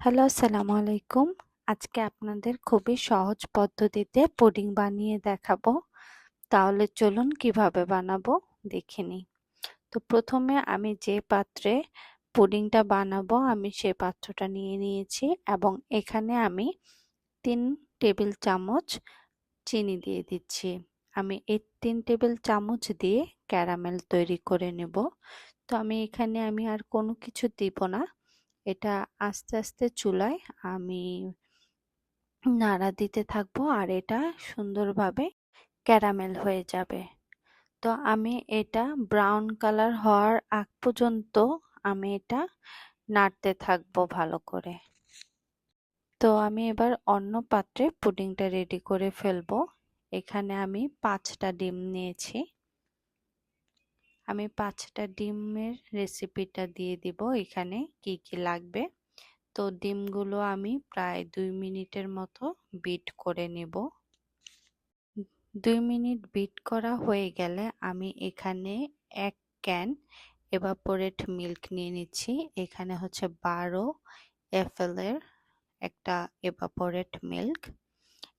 Hello, আসসালামু আলাইকুম। আজকে আপনাদের খুবই সহজ পদ্ধতিতে পুডিং বানিয়ে দেখাবো। তাহলে চলুন কিভাবে বানাবো দেখে নিই। তো প্রথমে আমি যে পাত্রে পুডিংটা বানাবো আমি সেই পাত্রটা নিয়ে নিয়েছি এবং এখানে আমি 3 টেবিল চামচ চিনি দিয়ে দিচ্ছি। আমি এই 3 টেবিল চামচ দিয়ে ক্যারামেল তৈরি করে নেব। তো আমি আর কোনো কিছু দিব না। এটা আস্তে আস্তে চুলায় আমি নাড়া দিতে থাকবো আর এটা সুন্দরভাবে ক্যারামেল হয়ে যাবে। তো আমি এটা ব্রাউন কালার হওয়ার আগ পর্যন্ত আমি এটা নাড়তে থাকবো ভালো করে। তো আমি এবার অন্য পাত্রে পুডিংটা রেডি করে ফেলবো। এখানে আমি 5টা ডিম নিয়েছি। আমি 5টা ডিমের রেসিপিটা দিয়ে দিব এখানে কি কি লাগবে। তো ডিমগুলো আমি প্রায় 2 মিনিটের মতো বিট করে নেব। 2 মিনিট বিট করা হয়ে গেলে আমি এখানে 1 ক্যান এভাপোরেট মিল্ক নিয়ে নিচ্ছি। এখানে হচ্ছে 12 এফএল এর একটা এভাপোরেট মিল্ক।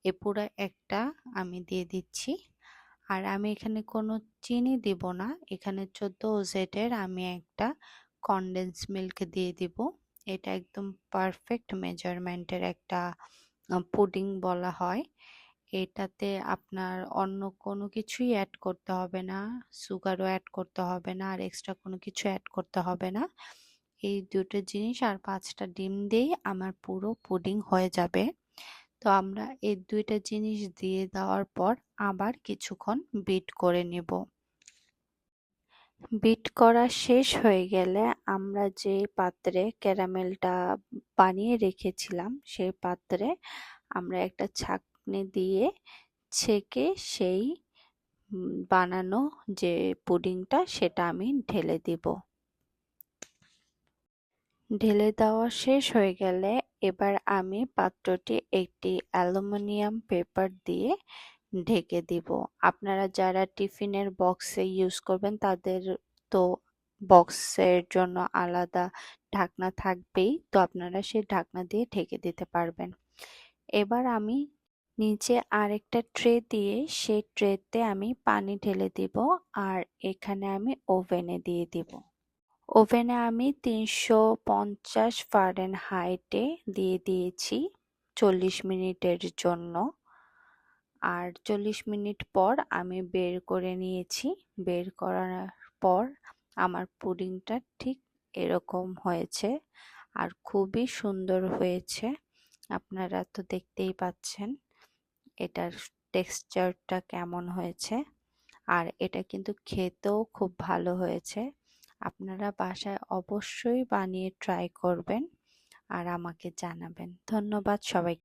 এ পুরো একটা আমি দিয়ে দিচ্ছি। আর আমি এখানে কোনো চিনি দিব না। এখানে 14 ওজেড আমি একটা কনডেন্স মিল্ক দিয়ে দিব। এটা একদম পারফেক্ট মেজারমেন্টের একটা পুডিং বলা হয়। এটাতে আপনার অন্য কোনো কিছুই অ্যাড করতে হবে না, সুগারও অ্যাড করতে হবে না, আর এক্সট্রা কোনো কিছু অ্যাড করতে হবে না। এই দুটো জিনিস আর 5টা ডিম দিয়েই আমার পুরো পুডিং হয়ে যাবে। তো আমরা এই দুইটা জিনিস দিয়ে দেওয়ার পর আবার কিছুক্ষণ বিট করে নেব। বিট করা শেষ হয়ে গেলে আমরা যে পাত্রে ক্যারামেলটা বানিয়ে রেখেছিলাম সেই পাত্রে আমরা একটা ছাঁকনি দিয়ে ছেঁকে সেই বানানো যে পুডিংটা সেটা আমি ঢেলে দিব। ঢেলে দেওয়া শেষ হয়ে গেলে এবার আমি পাত্রটি একটি অ্যালুমিনিয়াম পেপার দিয়ে ঢেকে দিব। আপনারা যারা টিফিনের বক্সে ইউজ করবেন তাদের তো বক্সের জন্য আলাদা ঢাকনা থাকবেই, তো আপনারা সেই ঢাকনা দিয়ে ঢেকে দিতে পারবেন। এবার আমি নিচে আরেকটা ট্রে দিয়ে সেই ট্রেতে আমি পানি ঢেলে দিব আর এখানে আমি ওভেনে দিয়ে দিব। ওভেনে আমি 350 ফারেনহাইটে দিয়ে দিয়েছি 40 মিনিটের জন্য। আর 40 মিনিট পর আমি বের করে নিয়েছি। বের করার পর আমার পুডিংটা ঠিক এরকম হয়েছে আর খুবই সুন্দর হয়েছে। আপনারা তো দেখতেই পাচ্ছেন এটার টেক্সচারটা কেমন হয়েছে। আর এটা কিন্তু খেতেও খুব ভালো হয়েছে। আপনারা বাসায় অবশ্যই বানিয়ে ট্রাই করবেন আর আমাকে জানাবেন। ধন্যবাদ সবাইকে।